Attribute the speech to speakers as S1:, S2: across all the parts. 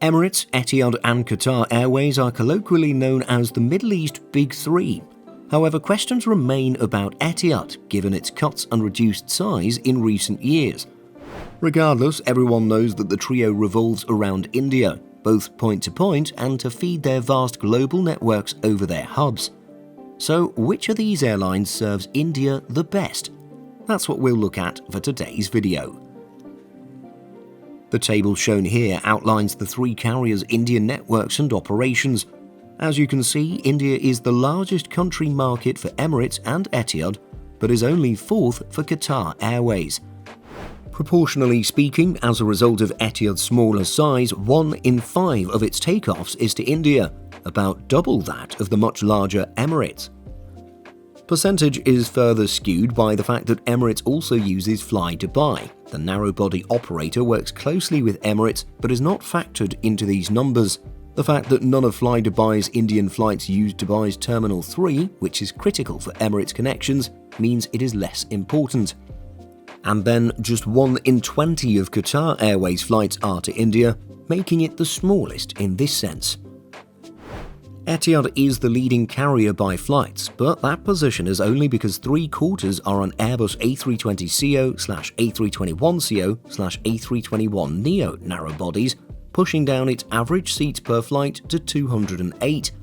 S1: Emirates, Etihad and Qatar Airways are colloquially known as the Middle East Big Three. However, questions remain about Etihad, given its cuts and reduced size in recent years. Regardless, everyone knows that the trio revolves around India, both point-to-point and to feed their vast global networks over their hubs. So, which of these airlines serves India the best? That's what we'll look at for today's video. The table shown here outlines the three carriers' Indian networks and operations. As you can see, India is the largest country market for Emirates and Etihad, but is only fourth for Qatar Airways. Proportionally speaking, as a result of Etihad's smaller size, 1 in 5 of its takeoffs is to India, about double that of the much larger Emirates. Percentage is further skewed by the fact that Emirates also uses Fly Dubai. The narrow-body operator works closely with Emirates but is not factored into these numbers. The fact that none of Fly Dubai's Indian flights use Dubai's Terminal 3, which is critical for Emirates connections, means it is less important. And then just 1 in 20 of Qatar Airways flights are to India, making it the smallest in this sense. Etihad is the leading carrier by flights, but that position is only because 3/4 are on Airbus A320ceo/A321ceo/A321neo narrow bodies, pushing down its average seats per flight to 208.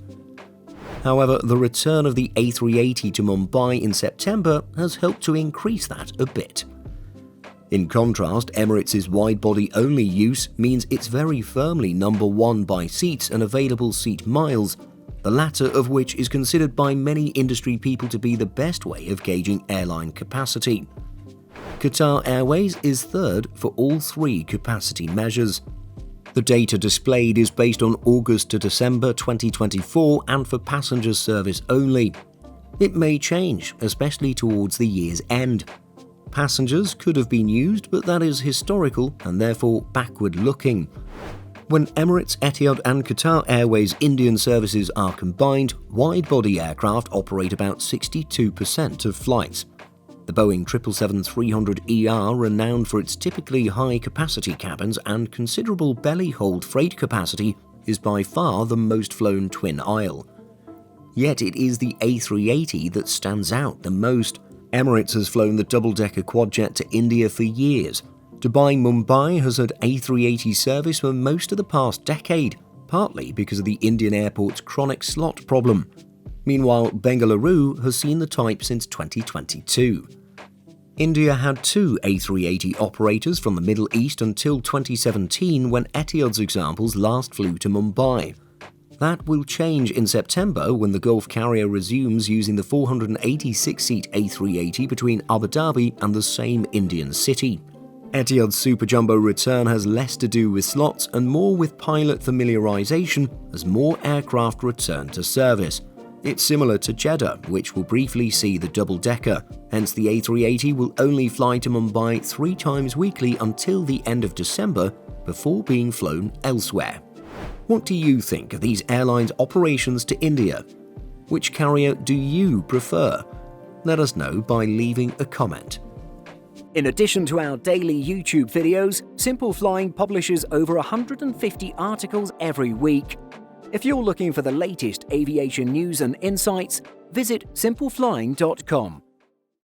S1: However, the return of the A380 to Mumbai in September has helped to increase that a bit. In contrast, Emirates' wide-body only use means it's very firmly number 1 by seats and available seat miles, the latter of which is considered by many industry people to be the best way of gauging airline capacity. Qatar Airways is third for all 3 capacity measures. The data displayed is based on August to December 2024 and for passenger service only. It may change, especially towards the year's end. Passengers could have been used, but that is historical and therefore backward-looking. When Emirates, Etihad and Qatar Airways Indian services are combined, wide-body aircraft operate about 62% of flights. The Boeing 777-300ER, renowned for its typically high-capacity cabins and considerable belly-hold freight capacity, is by far the most flown twin-aisle. Yet it is the A380 that stands out the most. Emirates has flown the double-decker quad-jet to India for years. Dubai Mumbai has had A380 service for most of the past decade, partly because of the Indian airport's chronic slot problem. Meanwhile, Bengaluru has seen the type since 2022. India had 2 A380 operators from the Middle East until 2017, when Etihad's examples last flew to Mumbai. That will change in September when the Gulf carrier resumes using the 486-seat A380 between Abu Dhabi and the same Indian city. Etihad's Super Jumbo return has less to do with slots and more with pilot familiarization as more aircraft return to service. It's similar to Jeddah, which will briefly see the double-decker, hence the A380 will only fly to Mumbai 3 times weekly until the end of December before being flown elsewhere. What do you think of these airlines' operations to India? Which carrier do you prefer? Let us know by leaving a comment.
S2: In addition to our daily YouTube videos, Simple Flying publishes over 150 articles every week. If you're looking for the latest aviation news and insights, visit simpleflying.com.